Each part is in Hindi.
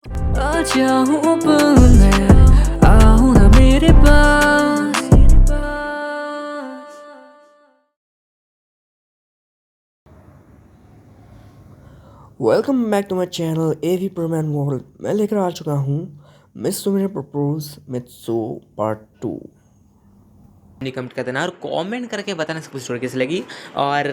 आ जाऊं पल में, आओ ना मेरे पास। Welcome back to my channel एवी परमैन वर्ल्ड। मैं लेकर आ चुका हूँ मिस टू मेरे प्रपोज मित्सो पार्ट 2। कमेंट कर देना और कमेंट करके बताना सब कुछ स्टोरी कैसी लगी। और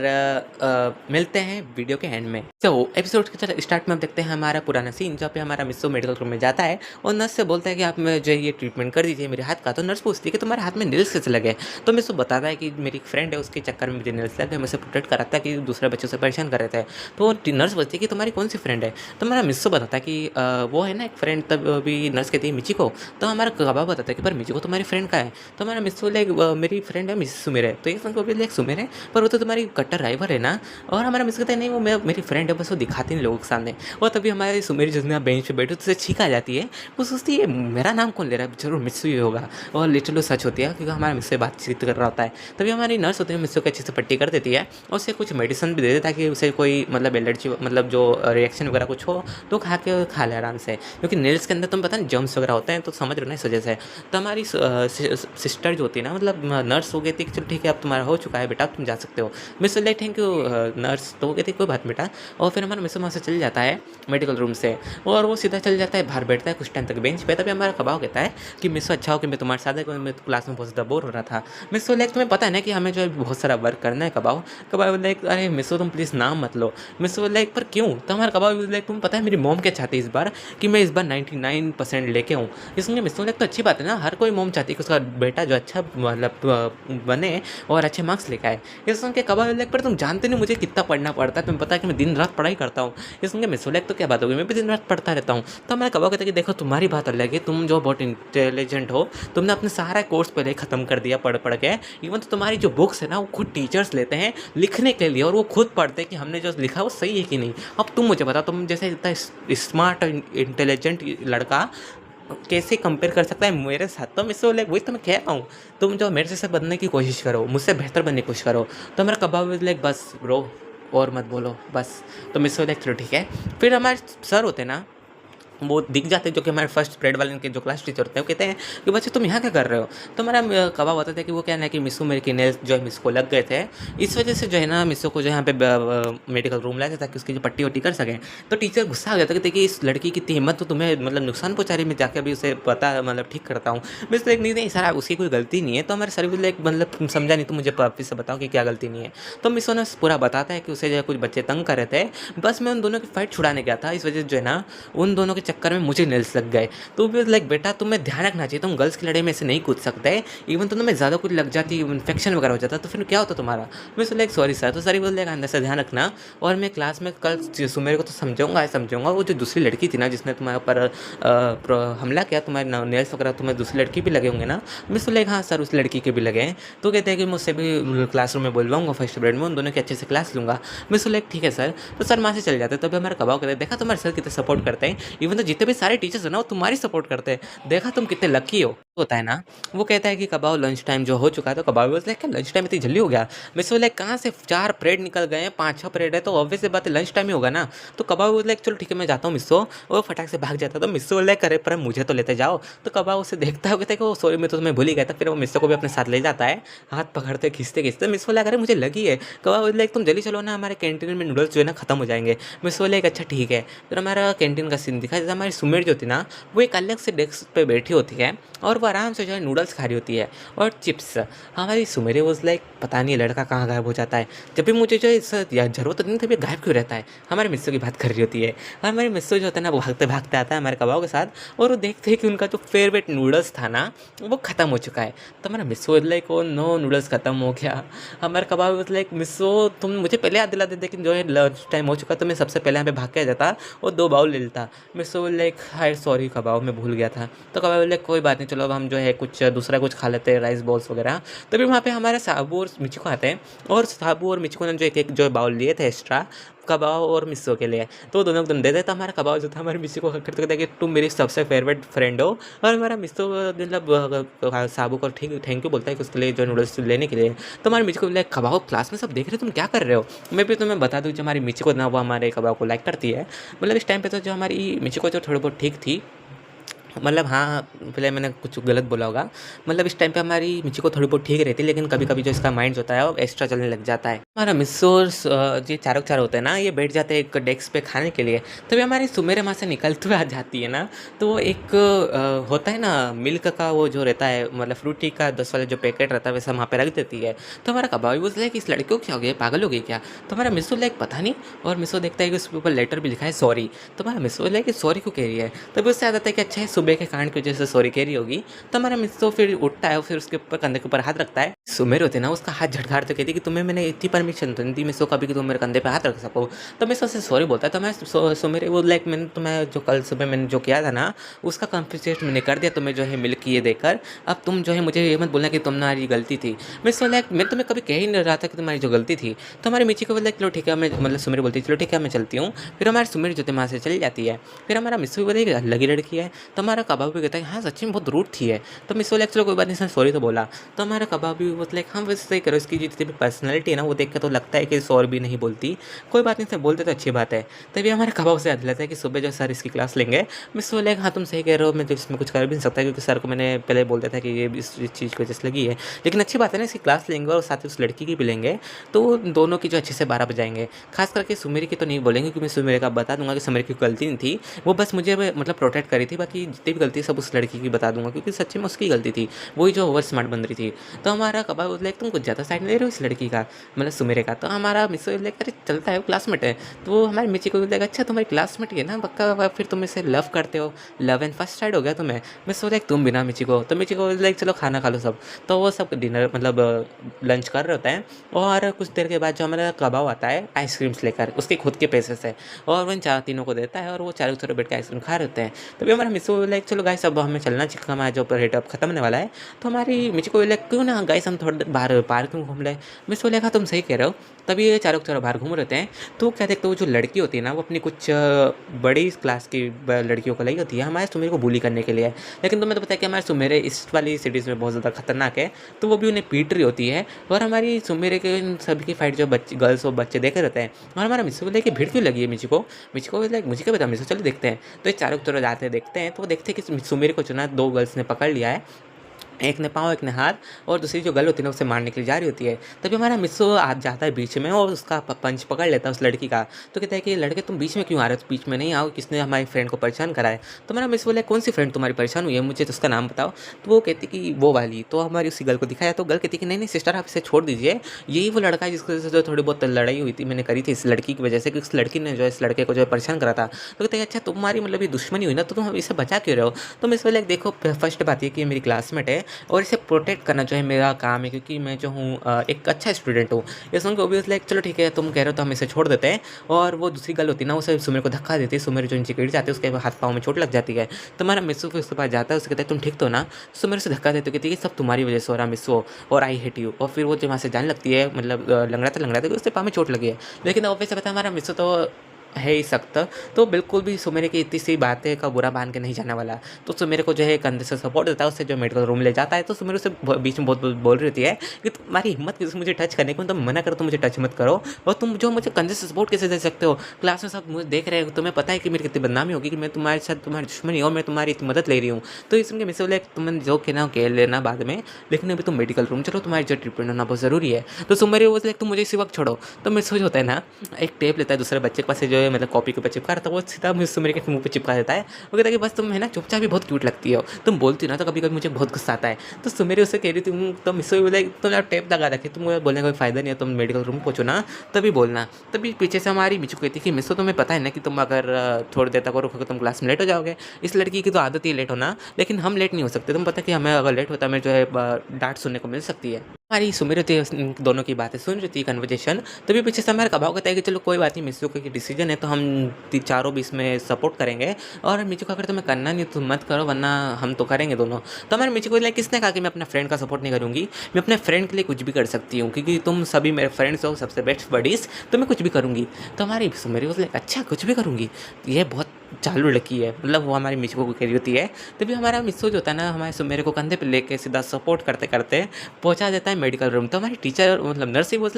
मिलते हैं वीडियो के एंड में। तो एपिसोड के स्टार्ट में हम देखते हैं हमारा पुराना सीन, जहाँ पे हमारा मिस्सो मेडिकल रूम में जाता है और नर्स से बोलता है कि आप मुझे ये ट्रीटमेंट कर दीजिए मेरे हाथ का। तो नर्स पूछती है कि तुम्हारे हाथ में नील्स कैसे लगे। तो मिस्सो बताता है कि मेरी एक फ्रेंड है, उसके चक्कर में मुझे नील्स लगे, मुझे प्रोटेक्ट कराता है कि दूसरे बच्चों से परेशान कर रहे थे। तो नर्स बोलती है कि तुम्हारी कौन सी फ्रेंड है। तो हमारा मिस्सो बताता है कि वो है ना एक फ्रेंड। तब अभी नर्स कहती है मिची को। तो हमारा कबाब बताता है कि पर मिची को तुम्हारी फ्रेंड का है। तो हमारा मिस्सो लाइक मेरी फ्रेंड है मिस सुमेर है। तो ये सुन को भी लाइक सुमेर है, पर वो तो तुम्हारी कट्टर राइवर है ना। और हमारा मिस कहता है नहीं वो मेरी फ्रेंड है, बस वो दिखाती नहीं लोगों के सामने। और तभी हमारी सुमेर जिसने बेंच पे बैठी तो उसे छींक आ जाती है। वो सोचती है मेरा नाम कौन ले रहा है, जरूर मिस्सू ही होगा। और लिटरली सच होती है क्योंकि हमारा मिस से बातचीत कर रहा होता है। तभी हमारी नर्स होती है मिस्सू की अच्छे से पट्टी कर देती है और उसे कुछ मेडिसिन भी दे देता है ताकि उसे कोई मतलब एलर्जी मतलब जो रिएक्शन वगैरह कुछ हो तो खा ले आराम से, क्योंकि नेल्स के अंदर तुम पता नहीं जर्म्स वगैरह होते हैं। तो समझ रहे हो ना इस वजह से। तो हमारी सिस्टर जो होती है ना मतलब नर्स हो गई थी कि चलो ठीक है अब तुम्हारा हो चुका है बेटा, तुम जा सकते हो। Miss like thank you nurse. तो हो गई थी कोई बात बेटा। और फिर हमारा मिस वहाँ से चल जाता है मेडिकल रूम से और वो सीधा चल जाता है बाहर बैठता है कुछ टाइम तक बेंच पे। तभी हमारा कबाव कहता है कि मिस अच्छा हो कि मैं तुम्हारे साथ है, क्योंकि मैं क्लास में बहुत ज़्यादा बोर हो रहा था। मिस लाइक तुम्हें पता है ना कि हमें जो है बहुत सारा वर्क करना है। कबाव कबाव लाइक अरे मिस तुम प्लीज़ नाम मत लो। मिस लाइक पर क्यों। तो हमारा कबाव लाइक तुम्हें पता है मेरी मॉम क्या चाहती है इस बार कि मैं इस बार 99% लेके आऊँ। इसलिए मिस लाइक तो अच्छी बात है ना, हर कोई मॉम चाहती है कि उसका बेटा जो अच्छा मतलब बने और अच्छे मार्क्स लेकर आए। ये सुन के कबाब लाइक पर तुम जानते नहीं मुझे कितना पढ़ना पड़ता है, तुम्हें पता है कि मैं दिन रात पढ़ाई करता हूँ। ये सुन के मिस लाइक तो क्या बात होगी, मैं भी दिन रात पढ़ता रहता हूँ। तो मैं कबाब कहता कि देखो तुम्हारी बात अलग है, तुम जो बहुत इंटेलिजेंट हो, तुमने अपने सारा कोर्स पहले ख़त्म कर दिया पढ़ पढ़ के। इवन तो तुम्हारी जो बुक्स है ना वो खुद टीचर्स लेते हैं लिखने के लिए और वो खुद पढ़ते हैं कि हमने जो लिखा वो सही है कि नहीं। अब तुम मुझे बताओ, तुम जैसे इतना स्मार्ट और इंटेलिजेंट लड़का कैसे कंपेयर कर सकता है मेरे साथ। तो मैं इससे लाइक वही तो मैं कह रहा हूँ, तुम जो मेरे जैसे बनने की कोशिश करो, मुझसे बेहतर बनने की कोशिश करो। तो मेरा कबाब लाइक बस ब्रो और मत बोलो बस। तो मैं इससे लाइक चलो ठीक है। फिर हमारे सर होते हैं ना वो दिख जाते हैं, जो कि हमारे फर्स्ट पीरियड वाले के जो क्लास टीचर होते हैं वो कहते हैं कि बच्चे तुम यहाँ क्या कर रहे हो। तो हमारा कबाब होता था कि वो कहना है कि मिस्सू मेरे के नेल्स जो है मिस को लग गए थे, इस वजह से जो है ना मिस्सू को जो यहाँ पे मेडिकल रूम लाया था ताकि उसकी जो पट्टी वट्टी कर सकें। तो टीचर गुस्सा आ गया था कि देखिए इस लड़की की इतनी हिम्मत तो तुम्हें मतलब नुकसान पहुँचा रही, मैं जाकर अभी उसे पता मतलब ठीक करता हूँ। मिस तो एक नहीं सर उसकी कोई गलती नहीं है। तो हमारे सर भी लाइक मतलब समझा नहीं, तो मुझे वापिस से बताओ कि क्या गलती नहीं है। तो मिस ने पूरा बताता है कि उसे जो है कुछ बच्चे तंग कर रहे थे, बस मैं उन दोनों की फाइट छुड़ाने गया था, इस वजह से जो है ना उन दोनों के चक्कर में मुझे नेल्स लग गए। तो भी लाइक बेटा तुम्हें ध्यान रखना चाहिए, तुम गर्ल्स की लड़ाई में ऐसे नहीं कूद सकते। इवन तो तुम्हें ज़्यादा कुछ लग जाती इन्फेक्शन वगैरह हो जाता तो फिर क्या होता तुम्हारा। मैं लाइक सॉरी सर। तो सर बोल देगा अंदर से ध्यान रखना। और मैं क्लास में कल सुमेर को तो समझाऊंगा वो जो दूसरी लड़की थी ना जिसने तुम्हारे ऊपर हमला किया, तुम्हारे नेल्स वगैरह तुम्हें दूसरी लड़की भी लगे होंगे ना। मैं लाइक हाँ सर उस लड़की के भी लगे हैं। तो कहते हैं कि मुझसे भी क्लासरूम में बुलवाऊंगा फर्स्ट पीरियड में, उन दोनों की अच्छे से क्लास लूँगा। मैं लाइक ठीक है सर। तो सर वहाँ से चले जाते हैं। तभी हमारे कबाव कहते हैं देखा तुम्हारे सर कितने सपोर्ट करते हैं, इवन तो जितने भी सारे टीचर्स हैं ना वो तुम्हारी सपोर्ट करते हैं, देखा तुम कितने लकी हो। होता है ना वो कहता है कि कबाव लंच टाइम जो हो चुका है। तो कबाव बोलता है क्या लंच टाइम इतनी जल्दी हो गया। मैं सो लाइक कहाँ से 4 पीरियड निकल गए हैं, 5-6 पीरियड है तो ऑब्वियस सी बात है लंच टाइम ही होगा ना। तो कबाव बोलता है चलो ठीक है मैं जाता हूँ मिस्सो। और फटाक से भाग जाता है। तो मिस्सो लाइक करे पर मुझे तो लेते जाओ। तो कबाव उसे देखता है कहता है कि सॉरी मैं तो तुम्हें भूल ही गया था। फिर वो मिस्सो को भी अपने साथ ले जाता है, हाथ पकड़ते खींचते खींचते। मिस्सो लाइक अरे मुझे लगी है। कबाव लाइक तुम जल्दी चलो ना, हमारे कैंटीन में नूडल्स जो है ना खत्म हो जाएंगे। मिस्सो लाइक अच्छा ठीक है। फिर हमारा कैंटीन का सीन दिखा जैसे हमारी सुमेर जो थी ना वो एक अलग से डेस्क पे बैठी होती है और वो आराम से जो है नूडल्स खा रही होती है और चिप्स। हमारी सुमेरे वॉज लाइक पता नहीं लड़का कहाँ गायब हो जाता है, जब भी मुझे जो है इस जरूरत नहीं तभी गायब क्यों रहता है। हमारे मिस्सो की बात कर रही होती है और हमारे मिस्सो जो होता है ना वो भागते भागते आता है हमारे कबाब के साथ और वो देखते हैं कि उनका जो फेवरेट नूडल्स था ना वो ख़त्म हो चुका है। तो हमारा मिस्सो लाइक ओ नो नूडल्स ख़त्म हो गया। हमारे कबाब लाइक मिस्सो तुम मुझे पहले याद दिला देते, लेकिन जो है लंच टाइम हो चुका तो मैं सबसे पहले यहाँ पे भाग के आ जाता और 2 बाउल ले लेता। मिस्सो लाइक हाय सॉरी कबाब मैं भूल गया था। तो कबाब लाइक कोई बात नहीं चलो अब हम जो है कुछ दूसरा कुछ खा लेते हैं, राइस बॉल्स वगैरह। तभी वहाँ पे हमारा साबू और मिचिको आते हैं, और साबू और मिचिको ने जो एक एक जो बाउल लिए थे एक्स्ट्रा कबाब और मिस्सो के लिए, तो दोनों को दे देता। हमारा कबाब जो था हमारे मिस्सो को करते कहता कि तुम मेरी सबसे फेवरेट फ्रेंड हो, और हमारा मिस्सो मतलब साबू को ठीक थैंक यू बोलता है कि उसके लिए जो नूडल्स लेने के लिए। तो हमारे मिची को लाइक कबाब क्लास में सब देख रहे हो, तुम क्या कर रहे हो। मैं भी तुम्हें बता दूँ, जो हमारी मिची को ना वो हमारे कबाब को लाइक करती है। मतलब इस टाइम पे तो जो हमारी मिची को जो थोड़ी बहुत ठीक थी, मतलब हाँ, पहले मैंने कुछ गलत बोला होगा। मतलब इस टाइम पे हमारी मिची को थोड़ी बहुत ठीक रहती है, लेकिन कभी कभी जो इसका माइंड होता है वो एक्स्ट्रा चलने लग जाता है। हमारा मिस्सोर्स ये चारों चार होते हैं ना, ये बैठ जाते हैं एक डेस्क पे खाने के लिए। तभी हमारी सुमेर वहाँ से निकलते हुए आ जाती है ना, तो वो एक होता है ना मिल्क का वो जो रहता है, मतलब फ्रूटी का 10 वाला जो पैकेट रहता है वैसा वहाँ पे रख देती है। तो हमारा कबाब बोलता है कि इस लड़की को क्या हो गया, पागल हो गई क्या। तो हमारा मिस्सो लाइक पता नहीं, और मिस्सो देखता है कि उसके ऊपर लेटर भी लिखा है सॉरी। तो हमारा मिस्सो लाइक सॉरी क्यों कह रही है। तभी उससे आ जाता है कि अच्छा है सुबह के कांड की वजह से सॉरी कह रही होगी। तो हमारा मिस्सो फिर उठता है और फिर उसके ऊपर कंधे के ऊपर हाथ रखता है। सुमेर होते ना, उसका हाथ झटकार तो कहती कि तुम्हें मैंने इतनी परमिशन तो नहीं दी मिस्सो कभी कि तुम मेरे कंधे पे हाथ रख सको। तो मिस्सो से सॉरी बोलता है। तो मैं सुमेर वो लाइक मैंने तुम्हें जो कल सुबह मैंने जो किया था ना, उसका कॉम्पनसेट मैंने कर दिया तुम्हें जो है मिल्क ये देकर। अब तुम जो है मुझे ये मत बोलना कि तुम्हारी गलती थी। मिस्सो लाइक मैं तुम्हें कभी कह ही नहीं रहा था कि तुम्हारी जो गलती थी। तो हमारी मिची को बोला चलो ठीक है, मैं मतलब सुमेर बोलती चलो ठीक है मैं चलती हूँ। फिर हमारी सुमेर जो वहाँ से चली जाती है। फिर हमारा मिस्सो भी बोले लगी लड़की है। तो हमारा कबाब भी कहता है हाँ सच्ची में बहुत रूट थी है। तो मिस्सो लाइक चलो कोई बात नहीं, सॉरी तो बोला। तो हमारा कबाब भी बोलते लाइक हाँ वैसे सही करो, इसकी जितनी भी पर्सनैलिटी है ना वो देख कर तो लगता है कि सॉरी भी नहीं बोलती। कोई बात नहीं, से बोलते तो अच्छी बात है। तभी हमारे कबाब से याद लगता है कि सुबह जो सर इसकी क्लास लेंगे। मिस्सो लाइक हाँ तुम सही कह रहे हो, मैं तो इसमें कुछ कर भी नहीं सकता क्योंकि सर को मैंने पहले बोल दिया था कि ये इस चीज़ की वजह से लगी है। लेकिन अच्छी बात है ना, इसकी क्लास लेंगे और साथ ही उस लड़की की भी लेंगे, तो दोनों की जो अच्छे से 12 बजाएंगे। खास करके सुमेरी की तो नहीं बोलेंगे क्योंकि मैं सुमेरी का बता दूंगा कि सुमेरी की गलती नहीं थी, वो बस मुझे मतलब प्रोटेक्ट करी थी। बाकी जितनी भी गलती सब उस लड़की की बता दूंगा क्योंकि सच्ची में उसकी गलती थी, वही जो ओवर स्मार्ट बन रही थी। तो हमारा कबाब बोला तुम कुछ ज़्यादा साइड ले रहे हो इस लड़की का, मतलब सुमेरे का। तो हमारा मिस्सो लाइक अरे चलता है वो क्लासमेट है। तो वो हमारी मिची को बोलेगा अच्छा तुम्हारी क्लासमेट है ना पक्का, फिर तुम इसे लव करते हो, लव एंड फर्स्ट साइड हो गया तुम्हें। मिस्सो लाइक तुम बिना मिची को। तो मिची को लाइक चलो खाना खा लो सब। तो वो सब डिनर मतलब लंच कर रहे होते हैं, और कुछ देर के बाद जो हमारा कबाब आता है आइसक्रीम्स लेकर उसके खुद के पैसे से, और वो इन चार तीनों को देता है, और वो चारों चारों बैठ के आइसक्रीम खा रहे होते हैं। तभी हमारा मिस्सो लाइक चलो गाइस अब हमें चलना चाहिए, हमारा जो रेट अब खत्म होने वाला है। तो हमारी मिची को लाइक क्यों ना गाइस हम थोड़ी देर बाहर पार्क में घूम ले। मिस्सो लाइक हाँ तुम सही कह रहे हो। तभी ये चारों चारों बाहर घूम रहते हैं। तो क्या देखते हो जो लड़की होती है ना वो अपनी कुछ बड़ी क्लास की लड़कियों को लाई होती है हमारे सुमेर को बुली करने के लिए। लेकिन तुम्हें तो पता है कि हमारे सुमेरे इस वाली सिटीज़ में बहुत ज़्यादा खतरनाक है, तो वो भी उन्हें पीट रही होती है। और हमारी सुमेरे के इन सभी की फाइट जो बच्चे गर्ल्स और बच्चे देखे रहते हैं, और हमारा मिस्सो को लेके भीड़ क्यों लगी है मिची को लाइक मुझे क्या पता मिस्सो, चलो देखते हैं। तो ये चारों तरफ जाते हैं देखते हैं, तो वो देखते हैं कि सुमेरे को जो ना दो गर्ल्स ने पकड़ लिया है, एक ने पाँव एक ने हाथ, और दूसरी जो गर्ल होती है ना उसे मारने के लिए जा रही होती है। तभी हमारा मिस्सो आ जाता है बीच में और उसका पंच पकड़ लेता है उस लड़की का। तो कहता है कि लड़के तुम बीच में क्यों आ रहे हो, बीच में नहीं आओ, किसने हमारी फ्रेंड को परेशान करा है। तो हमारा मिस्सो बोला कौन सी फ्रेंड तुम्हारी परेशान हुई है, मुझे तो उसका नाम बताओ। तो वो कहती कि वो वाली। तो हमारी उसी गर्ल को दिखाया, तो गर्ल कहती कि नहीं नहीं सिस्टर आप इसे छोड़ दीजिए, यही वो लड़का है जिसकी वजह से जो थोड़ी बहुत लड़ाई हुई थी मैंने करी थी इस लड़की की वजह से, कि उस लड़की ने जो है इस लड़के को जो है परेशान करा था। तो कहते हैं अच्छा तुम्हारी मतलब ये दुश्मनी हुई ना, तो तुम इसे बचा क्यों रहे हो। तो मिस्सो लाइक देखो फर्स्ट बात ये कि मेरी क्लासमेट है और इसे प्रोटेक्ट करना जो है मेरा काम है, क्योंकि मैं जो हूँ एक अच्छा स्टूडेंट हूँ। ये सुन के ओबियसली लाइक चलो ठीक है तुम कह रहे हो तो हम इसे छोड़ देते हैं। और वो दूसरी गर्ल होती है ना उसे सुमेर को धक्का देती है, सुमेर जो नीचे गिर जाती है, उसके हाथ पाँव में चोट लग जाती है। तो हमारा मिस्सो फिर उसके पास जाता है, उससे कहता है तुम ठीक तो ना। सुमेर से धक्का देते कहती है सब तुम्हारी वजह से हो रहा मिस्सो, और आई हेट यू। और फिर वो जो वहाँ से जाने लगती है, मतलब लंगड़ाते उसके पाँव में चोट लगी है। लेकिन ऑब्वियस पता है हमारा मिस्सो तो है ही सख्त, तो बिल्कुल भी सुमेरे की इतनी सी बातें का बुरा मान के नहीं जाने वाला। तो सुमेरे को जो है कंधे से सपोर्ट देता है, उससे जो मेडिकल रूम ले जाता है। तो सुमेरे उसे बीच में बहुत बोल रही होती है कि तुम्हारी हिम्मत किसी मुझे टच करने की, तुम मना करो, तुम मुझे टच मत करो, और तुम जो मुझे कंधे से सपोर्ट कैसे दे सकते हो, क्लास में सब मुझे देख रहे हो, तुम्हें पता है कि मेरी कितनी बदनामी होगी कि मैं तुम्हारे साथ तुम्हारी दुश्मनी और मैं तुम्हारी मदद ले रही हूँ। तो इसमें मिस बोले तुम जो कहना कह लेना बाद में, लेकिन अभी तुम मेडिकल रूम चलो, तुम्हारी जो ट्रीटमेंट होना बहुत ज़रूरी है। तो सुमेरे वो तुम मुझे इसी वक्त छोड़ो। तो मिस होता है ना, एक टेप लेता है दूसरे बच्चे के पास से जो है मतलब कॉपी के ऊपर चिपका रहता है, वो सीधा मुझे सुमेर के मुंह पे चिपका देता है। वो कहता है कि बस तुम है ना चुपचाप भी बहुत क्यूट लगती हो, तुम बोलती हो ना तो कभी कभी मुझे बहुत गुस्सा आता है। तो सुमेर उससे कह रही थी तो मिस्सो बोले तुम यार टेप लगा रखे, तुम बोलने का कोई फायदा नहीं है, तुम मेडिकल रूम पहुँचो ना तभी बोलना। तभी पीछे से हमारी मिचू कहती कि मिस्सो तुम्हें पता है ना कि तुम अगर थोड़ी देर तक और रुकोगे तुम क्लास में लेट हो जाओगे। इस लड़की की तो आदत ही लेट होना, लेकिन हम लेट नहीं हो सकते, तुम पता कि हमें अगर लेट होता है हमें जो है डांट सुनने को मिल सकती है। हमारी सुन रही थी इन दोनों की बातें सुन रही थी कन्वर्जेशन। तभी पीछे से हमारा कबाव कहता है कि चलो कोई बात नहीं, मिस्सू का डिसीजन है तो हम चारों भी इसमें सपोर्ट करेंगे। और मिचू को अगर तुम्हें करना नहीं तो मत करो, वरना हम तो करेंगे दोनों। तो हमारे मिचू को किसने कहा कि मैं अपने फ्रेंड का सपोर्ट नहीं करूँगी? मैं अपने फ्रेंड के लिए कुछ भी कर सकती हूँ, क्योंकि तुम सभी मेरे फ्रेंड्स हो, सबसे बेस्ट बडीज़, तो मैं कुछ भी करूँगी। तो हमारी सुमेरी बोले अच्छा कुछ भी करूँगी, ये बहुत चालू लड़की है, मतलब वो हमारी मिचू को कह रही होती है। तभी हमारा मिस्सू जो होता है ना, हमारे सुमेरे को कंधे पे लेके सीधा सपोर्ट करते करते पहुंचा देता है मेडिकल रूम। तो हमारी टीचर मतलब नर्स ही बोल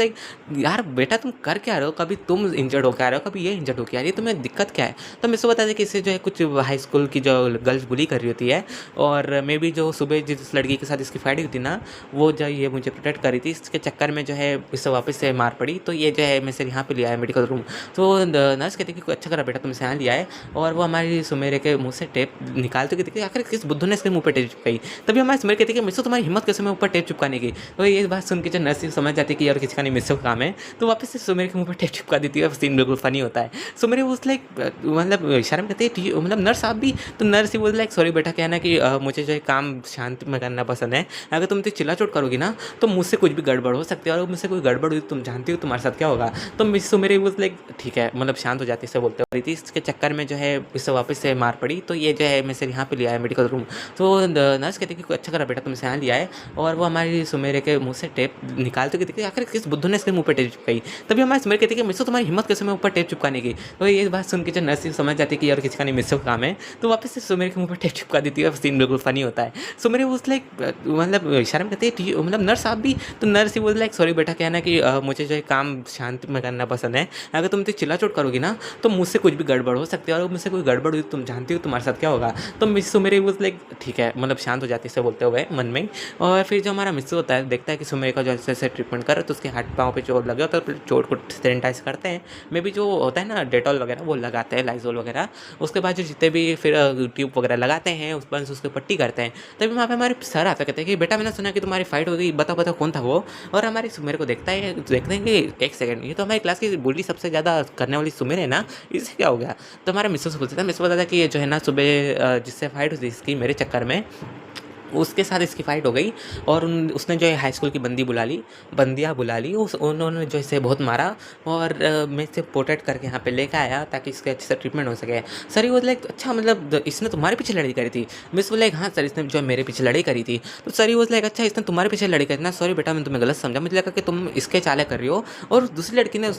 यार बेटा तुम कर क्या रहे हो, कभी तुम इंजर्ड होकर आ रहे हो, कभी ये इंजर्ड होकर आ रही है, तुम्हें दिक्कत क्या है? तो मिस्सू बता दें कि इससे जो है कुछ हाई स्कूल की जो गर्ल्स बुली कर रही होती है, और मे बी जो सुबह जिस लड़की के साथ इसकी फाइट हुई थी ना, वो जो ये मुझे प्रोटेक्ट कर रही थी, इसके चक्कर में जो है इससे वापस से मार पड़ी। तो ये जो है मैं से यहाँ पे लिया है मेडिकल रूम। तो नर्स कहती कि अच्छा करा बेटा तुम इसे यहाँ लिया है। और वो हमारी सुमेरे के मुंह से टेप निकालते कहती कि आखिर किस बुद्धू ने इसके मुंह पे टेप चिपकाई। तभी हमारी सुमेर कहती कि मिस्सू तुम्हारी हिम्मत कैसे मैं ऊपर टेप चिपकाने की? तो ये बात सुन के जो नर्स समझ जाती है कि यार किसी का नहीं मिस्सू का काम है, तो वापस से सुमेर के मुंह पे टेप चिपका देती है। सीन बिल्कुल फनी होता है। सुमेर उस मतलब शर्म करती है, मतलब नर्स आप भी? तो नर्स ही बोल सॉरी बेटा, क्या है ना कि मुझे जो है काम शांति में करना पसंद है, अगर तुम चिल्ला चोट करोगी ना तो मुझसे कुछ भी गड़बड़ हो सकती है, और मुझसे कोई गड़बड़ हुई तुम जानती हो तुम्हारे साथ क्या होगा। तो मिस सुमेरी वो ठीक है, मतलब शांत हो जाती है, बोलते हो रही थी। इसके चक्कर में जो है इससे वापस से मार पड़ी। तो ये जो है मैं से यहाँ पे लिया है मेडिकल रूम। तो नर्स कहती कि अच्छा करा बेटा तुम इसे यहाँ लिया है। और वो हमारी सुमेरे के मुंह से टेप निकालते कहती कि आखिर किस बुद्धू ने इसके मुंह पे टेप चिपकाई। तभी हमारी सुमेर कहती कि मिस्सू तुम्हारी हिम्मत कैसे मैं ऊपर टेप चिपकाने की? तो ये बात सुन के जो नर्स समझ जाती है कि यार किसी का नहीं मिस्सू का काम है, तो वापस से सुमेर के मुंह पे टेप चिपका देती है। सीन बिल्कुल फनी होता है। सुमेर उस मतलब शर्म करती है, मतलब नर्स आप भी? तो नर्स ही बोल सॉरी बेटा, क्या है ना कि मुझे जो है काम शांति में करना पसंद है, अगर तुम चिल्ला चोट करोगी ना तो मुझसे कुछ भी गड़बड़ हो सकती है, और मुझसे कोई गड़बड़ हुई तुम जानती हो तुम्हारे साथ क्या होगा। तो मिस्सू मेरे वो ठीक है, मतलब शांत हो जाती है बोलते हुए मन में। और फिर जो हमारा मिस्सू होता है देखता है कि सुमेर का जो ऐसे ट्रीटमेंट कर रहा है, तो उसके हाथ पाँव पे चोट लगे होता है, तो चोट को सैनिटाइज करते हैं। मे भी जो होता है ना डेटॉल वगैरह वो लगाते हैं, लाइजोल वगैरह। उसके बाद जो जितने भी फिर ट्यूब वगैरह लगाते हैं, उस पर उसके पट्टी करते हैं। तभी वहाँ पे हमारे सर आता कहते हैं कि बेटा मैंने सुना कि तुम्हारी फाइट हो गई, बताओ बताओ कौन था वो। और हमारे सुमेर को देखते हैं कि एक सेकंड, ये तो हमारी क्लास की बुली सबसे ज़्यादा करने वाली सुमेर है ना, इससे क्या हो गया? तो हमारे मिस्सू से पूछता था, मिस्सू बताता कि ये जो है ना सुबह जिससे फाइट हुई थी इसकी मेरे चक्कर में, उसके साथ इसकी फ़ाइट हो गई। और उसने जो है हाई स्कूल की बंदियाँ बुला ली, उन्होंने जो इसे बहुत मारा। और मैं इसे प्रोटेक्ट करके यहाँ पे लेकर आया ताकि इसके अच्छे से ट्रीटमेंट हो सके। सर ये बोले अच्छा मतलब इसने तुम्हारे पीछे लड़ाई करी थी? मिस बोले हाँ सर, इसने जो है मेरे पीछे लड़ाई करी थी। तो सर ये बोले अच्छा इसने तुम्हारे पीछे लड़ाई करी ना, सॉरी बेटा मैं तुम्हें गलत समझा, मुझे लगा कि तुम इसके चाले कर रही हो, और दूसरी लड़की ने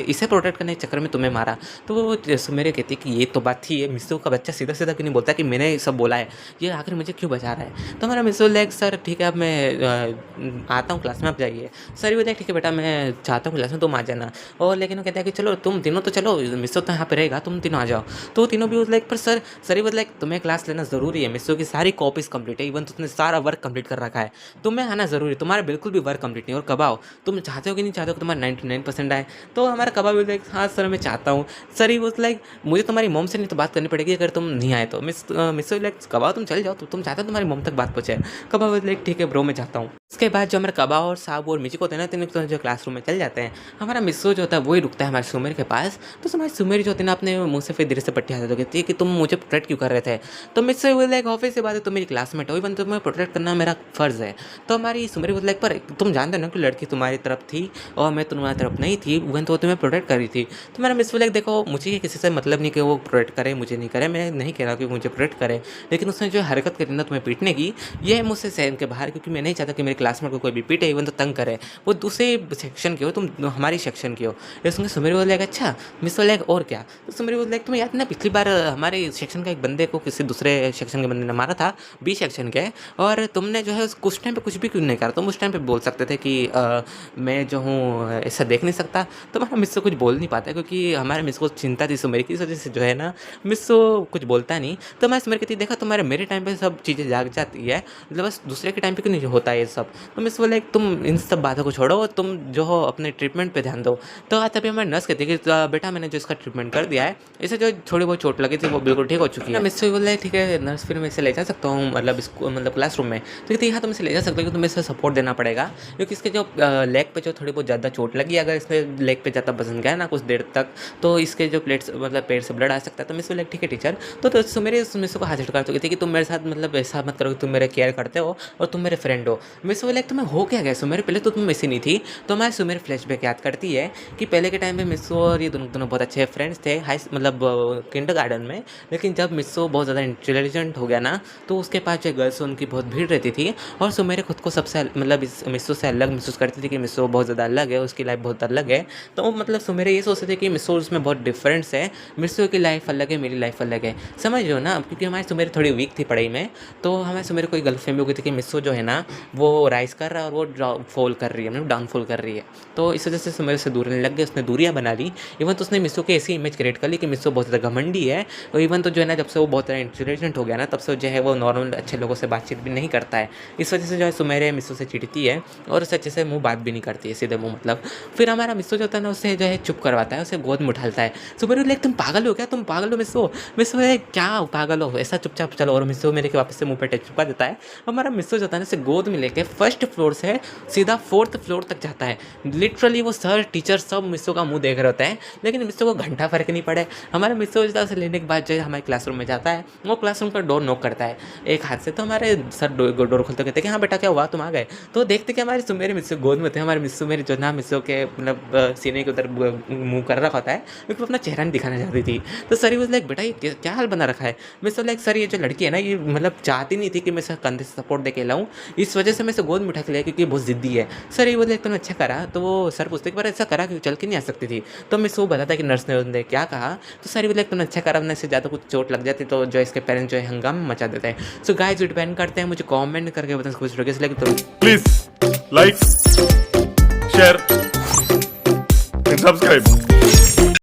इसे प्रोटेक्ट करने के चक्कर में तुम्हें मारा। तो वो मेरे कहती कि ये तो बात थी, ये मिस्सू का बच्चा सीधा सीधा क्यों नहीं बोलता कि मैंने सब बोला है, ये आखिर मुझे क्यों बचा रहा है? तो हमारा मिस्सू सर ठीक है, अब मैं आता हूँ क्लास में, आप जाइए। सर ये बोले ठीक है बेटा मैं चाहता हूँ क्लास में तुम आ जाना। और लेकिन वो कहता है कि चलो तुम तीनों तो चलो, मिस्सू तो यहाँ पे रहेगा, तुम तीनों आ जाओ। तो तीनों भी पर सर ये बोले तुम्हें क्लास लेना ज़रूरी है, मिस्सू की सारी कॉपीज कंप्लीट है, इवन तुमने सारा वर्क कंप्लीट कर रखा है, तुम्हें आना ज़रूरी है, तुम्हारा बिल्कुल भी वर्क कंप्लीट नहीं। और कब आओ, तुम चाहते हो कि नहीं चाहते हो कि तुम्हारा 99% आए? तो हमारा कबाब बोलते हाँ सर मैं चाहता हूँ। सर ही मुझे तुम्हारी मोम से नहीं तो बात करनी पड़ेगी अगर तुम नहीं आए तो। मिस्सू कबाब तुम चल जाओ, तुम चाहते हो तुम्हारी मोम तक बात पहुँचे? कबाब ठीक है ब्रो मैं जाता हूँ। उसके बाद जो हमारे कबा और साहब और मिची को होते हैं ना, तीनों तो जो क्लासरूम में चल जाते हैं। हमारा मिस्सू जो होता है वही रुकता है हमारे सुमेर के पास। तो हमारी सुमेर जो होती है ना अपने मुंह से फिर धीरे से पट्टी हाथ कहती है कि तुम मुझे प्रोटेक्ट क्यों कर रहे थे? तो मिस्सू बोले ऑफिस से बात है, तुम मेरी क्लासमेट हो, इवन तुम्हें प्रोटेक्ट करना मेरा फ़र्ज़ है। तो हमारी सुमेर बोले पर तुम जानते हो ना कि लड़की तुम्हारी तरफ थी और मैं तुम्हारी तरफ नहीं थी, इवन तो तुम्हें प्रोटेक्ट कर रही थी। तो मेरा मिस्सू देखो मुझे किसी से मतलब नहीं कि वो प्रोटेक्ट करे मुझे नहीं करे, मैं नहीं कह रहा कि मुझे प्रोटेक्ट करे, लेकिन उसने जो हरकत करी ना तुम्हें पीटने की, ये मुझसे सहन के बाहर, क्योंकि मैं नहीं चाहता कि मेरे क्लासमेट को कोई भी पीटे, इवन तो तंग करे, वो दूसरे सेक्शन के हो, तुम हमारी सेक्शन के हो। ये सुन के सुमेर बोले अच्छा मिस बोले और क्या? तो सुमेर बोले तुम्हें याद ना पिछली बार हमारे सेक्शन का एक बंदे को किसी दूसरे सेक्शन के बंदे ने मारा था, बी सेक्शन के, और तुमने जो है उस टाइम पे कुछ भी क्यों नहीं करा? तुम उस टाइम पे बोल सकते थे कि मैं जो हूँ ऐसा देख नहीं सकता। तो हमारा मिस कुछ बोल नहीं पाता, क्योंकि हमारे मिस को चिंता थी सुमेर की, इस वजह से जो है ना मिस कुछ बोलता नहीं। तो हमारे सुमेर कहती देखा तुम्हारे मेरे टाइम पे सब चीज़ें जाग जाती है, मतलब बस दूसरे के टाइम पे क्यों नहीं होता है ये सब? तो मिस बोले तुम इन सब बातों को छोड़ो, तुम जो हो अपने ट्रीटमेंट पे ध्यान दो। तो तभी हमारी नर्स कहती है कि बेटा मैंने जो इसका ट्रीटमेंट कर दिया है, इसे जो थोड़ी बहुत चोट लगी थी वो बिल्कुल ठीक हो चुकी है। मिस से बोले ठीक है नर्स, फिर मैं इसे ले जा सकता हूँ मतलब इसको मतलब क्लासरूम में? तो कहती हाँ तुम इसे ले जा सकते हो, कि तुम्हें इसे सपोर्ट देना पड़ेगा, क्योंकि इसके जो लेग पे जो थोड़ी बहुत ज़्यादा चोट लगी, अगर इसके लेग पे ज़्यादा वजन गया ना कुछ देर तक, तो इसके जो प्लेट्स मतलब पेट से ब्लड आ सकता है। तो मिस बोले ठीक है टीचर। तो मेरे मिस को हाथ झटका चुकी थी कि तुम मेरे साथ मतलब ऐसा मत करो कि तुम मेरे केयर करते हो और तुम मेरे फ्रेंड हो। मिस मिस बोले तुम्हें हो क्या गया सुमेर, पहले तो तुम मिस ही नहीं थी। तो हमारे सुमेर फ्लैशबैक याद करती है कि पहले के टाइम पे मिस्सो और ये दोनों दोनों बहुत अच्छे फ्रेंड्स थे, हाई मतलब किंडरगार्टन में। लेकिन जब मिस्सो बहुत ज़्यादा इंटेलिजेंट हो गया ना, तो उसके पास जो गर्ल्स उनकी बहुत भीड़ रहती थी, और सुमेर खुद को सबसे मतलब इस मिस्सो से अलग महसूस करती थी कि मिस्सो बहुत ज़्यादा अलग है, उसकी लाइफ बहुत अलग है। तो मतलब सुमेर ये सोचते थे कि मिस्सो उसमें बहुत डिफरेंस है, मिस्सो की लाइफ अलग है, मेरी लाइफ अलग है, समझ रहे हो ना। क्योंकि हमारी सुमेर थोड़ी वीक थी पढ़ाई में, तो हमारे सुमेर को एक गलतफहमी हो गई थी कि मिस्सो जो है ना वो राइज कर रहा है और वो फॉल कर रही है, मतलब डाउनफॉल कर रही है। तो इस वजह से सुमेर से दूर रहने लग गए, उसने दूरियां बना ली। इवन तो उसने मिस्सो की ऐसी इमेज क्रिएट कर ली कि मिस्सो बहुत ज़्यादा घमंडी है। और इवन तो जो है ना, जब से वो बहुत ज़्यादा इंटेलिजेंट हो गया ना, तब से जो है वो नॉर्मल अच्छे लोगों से बातचीत भी नहीं करता है। इस वजह से जो है सुमेर मिस्सो से चिढ़ती है और उससे अच्छे से मुँह बात भी नहीं करती है, सीधे मुँह मतलब। फिर हमारा मिस्सो जो होता है ना, उसे जो है चुप करवाता है, उसे गोद में उठाता है। सुमेर लाइक तुम पागल हो क्या, तुम पागल हो मिस्सो। मिस्सो है क्या पागल हो, ऐसा चुपचाप चलो। और मिस्सो मेरे के वापस से मुँह पर टच चुका देता है। हमारा मिस्सो जो होता है ना, उसे गोद में लेके फर्स्ट फ्लोर से सीधा 4th फ्लोर तक जाता है। लिटरली वो सर टीचर सब मिस्सो का मुंह देख रहे होते हैं, लेकिन मिस्सो को घंटा फर्क नहीं पड़े। हमारे मिस्सो जो उसे लेने के बाद जो है हमारे क्लासरूम में जाता है, वो क्लासरूम का डोर नॉक करता है एक हाथ से। तो हमारे सर डोर खोलते कहते हैं कि हाँ बेटा क्या हुआ, तुम आ गए। तो देखते कि हमारे मेरे मिस्सो गोद में थे। हमारे मिस्सो मेरे जो ना मिस्सो के मतलब सीने के उधर मुँह कर रखा होता है, क्योंकि अपना चेहरा नहीं दिखाना चाहती थी। तो सर वो लाइक बेटा ये क्या हाल बना रखा है। मिस्सो लाइक सर ये जो लड़की है ना, ये मतलब चाहती नहीं थी कि मैं इसे कंधे से सपोर्ट दे के लाऊं, इस वजह से मैं इसे गोद में उठा के लिया क्योंकि बहुत ज़िद्दी है। सर ये बोले तुमने अच्छा करा। तो वो सर पूछते कि पर ऐसा करा क्यों, चल के नहीं आ सकती थी। तो मिस वो बताता है कि नर्स ने उन्होंने क्या कहा। तो सर ये बोले तुमने अच्छा करा, वरना इससे ज़्यादा कुछ चोट लग जाती तो जो इसके पेरेंट्स जो है हंगामा मचा देते हैं। सो गाइस डिपेंड करते हैं, मुझे कमेंट करके बताएं कुछ लोग इसलिए तो Please like, share and subscribe.